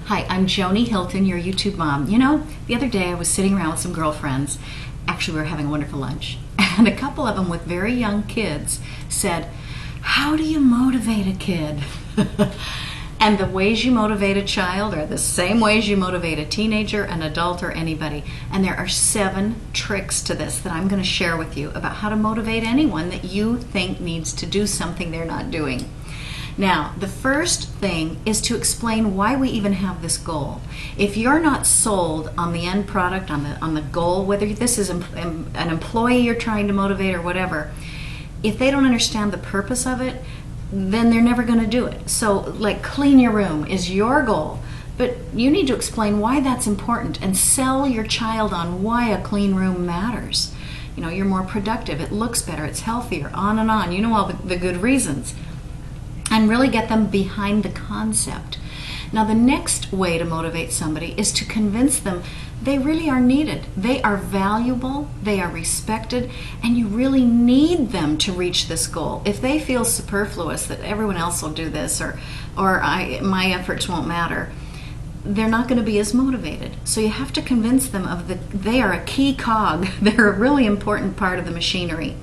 Hi, I'm Joni Hilton, your YouTube mom. You know, the other day I was sitting around with some girlfriends. Actually, we were having a wonderful lunch. And a couple of them with very young kids said, "How do you motivate a kid?" And the ways you motivate a child are the same ways you motivate a teenager, an adult, or anybody. And there are 7 tricks to this that I'm going to share with you about how to motivate anyone that you think needs to do something they're not doing. Now, the first thing is to explain why we even have this goal. If you're not sold on the end product, on the goal, whether this is an employee you're trying to motivate or whatever, if they don't understand the purpose of it, then they're never going to do it. So, like, clean your room is your goal, but you need to explain why that's important and sell your child on why a clean room matters. You know, you're more productive, it looks better, it's healthier, on and on. You know all the good reasons. And really get them behind the concept. Now, the next way to motivate somebody is to convince them they really are needed. They are valuable, they are respected, and you really need them to reach this goal. If they feel superfluous, that everyone else will do this, or my efforts won't matter, they're not going to be as motivated. So you have to convince them they are a key cog. They're a really important part of the machinery.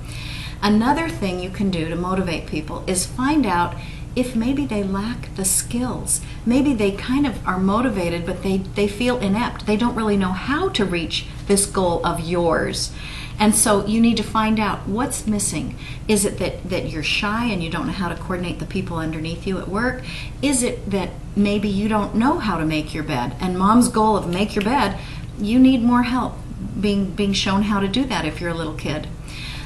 Another thing you can do to motivate people is find out if maybe they lack the skills. Maybe they kind of are motivated, but they feel inept. They don't really know how to reach this goal of yours. And so you need to find out what's missing. Is it that you're shy and you don't know how to coordinate the people underneath you at work? Is it that maybe you don't know how to make your bed? And mom's goal of make your bed, you need more help being shown how to do that if you're a little kid.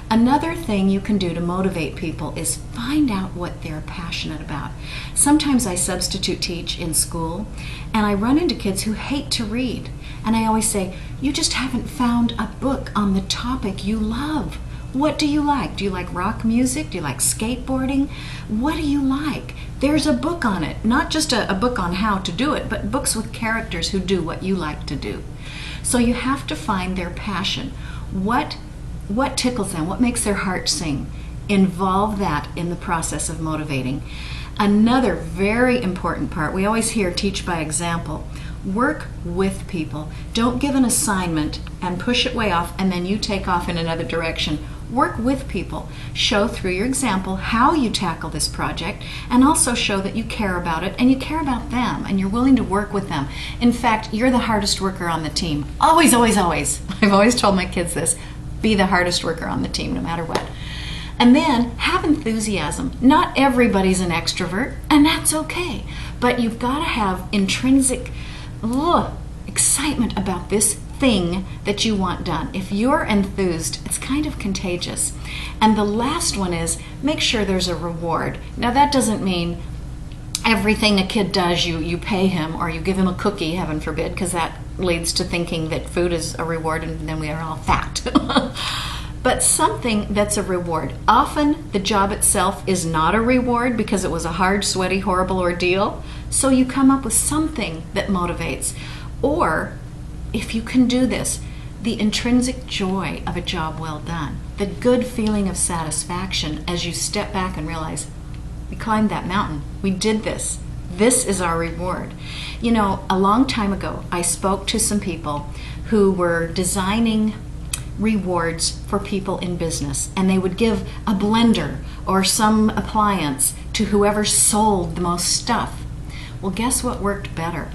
Another thing you can do to motivate people is find out what they're passionate about. Sometimes I substitute teach in school, and I run into kids who hate to read. And I always say, you just haven't found a book on the topic you love. What do you like? Do you like rock music? Do you like skateboarding? What do you like? There's a book on it. Not just a book on how to do it, but books with characters who do what you like to do. So you have to find their passion. What tickles them? What makes their heart sing? Involve that in the process of motivating. Another very important part, we always hear teach by example. Work with people. Don't give an assignment and push it way off and then you take off in another direction. Work with people. Show through your example how you tackle this project, and also show that you care about it and you care about them and you're willing to work with them. In fact, you're the hardest worker on the team. Always, always, always. I've always told my kids this. Be the hardest worker on the team, no matter what. And then have enthusiasm. Not everybody's an extrovert, and that's okay. But you've got to have intrinsic excitement about this thing that you want done. If you're enthused, it's kind of contagious. And the last one is make sure there's a reward. Now, that doesn't mean everything a kid does you pay him or you give him a cookie, heaven forbid, because that leads to thinking that food is a reward and then we are all fat. But something that's a reward. Often the job itself is not a reward because it was a hard, sweaty, horrible ordeal. So you come up with something that motivates. Or, if you can do this, the intrinsic joy of a job well done. The good feeling of satisfaction as you step back and realize, we climbed that mountain. We did this. This is our reward. You know, a long time ago, I spoke to some people who were designing rewards for people in business, and they would give a blender or some appliance to whoever sold the most stuff. Well, guess what worked better?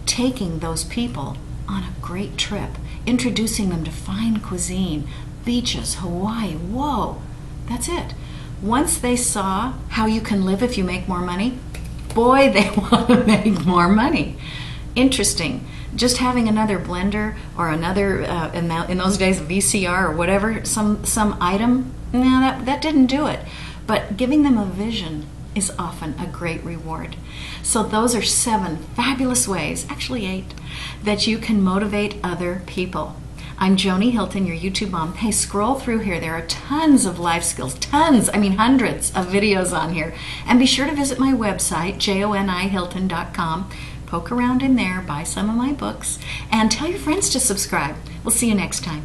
Taking those people on a great trip, introducing them to fine cuisine, beaches, Hawaii. Whoa, that's it. Once they saw how you can live if you make more money, boy, they want to make more money. Interesting. Just having another blender or another, in those days, a VCR or whatever, some item, no, that didn't do it. But giving them a vision is often a great reward. So those are 7 fabulous ways, actually 8, that you can motivate other people. I'm Joni Hilton, your YouTube mom. Hey, scroll through here. There are tons of life skills, hundreds of videos on here. And be sure to visit my website, jonihilton.com. Poke around in there, buy some of my books, and tell your friends to subscribe. We'll see you next time.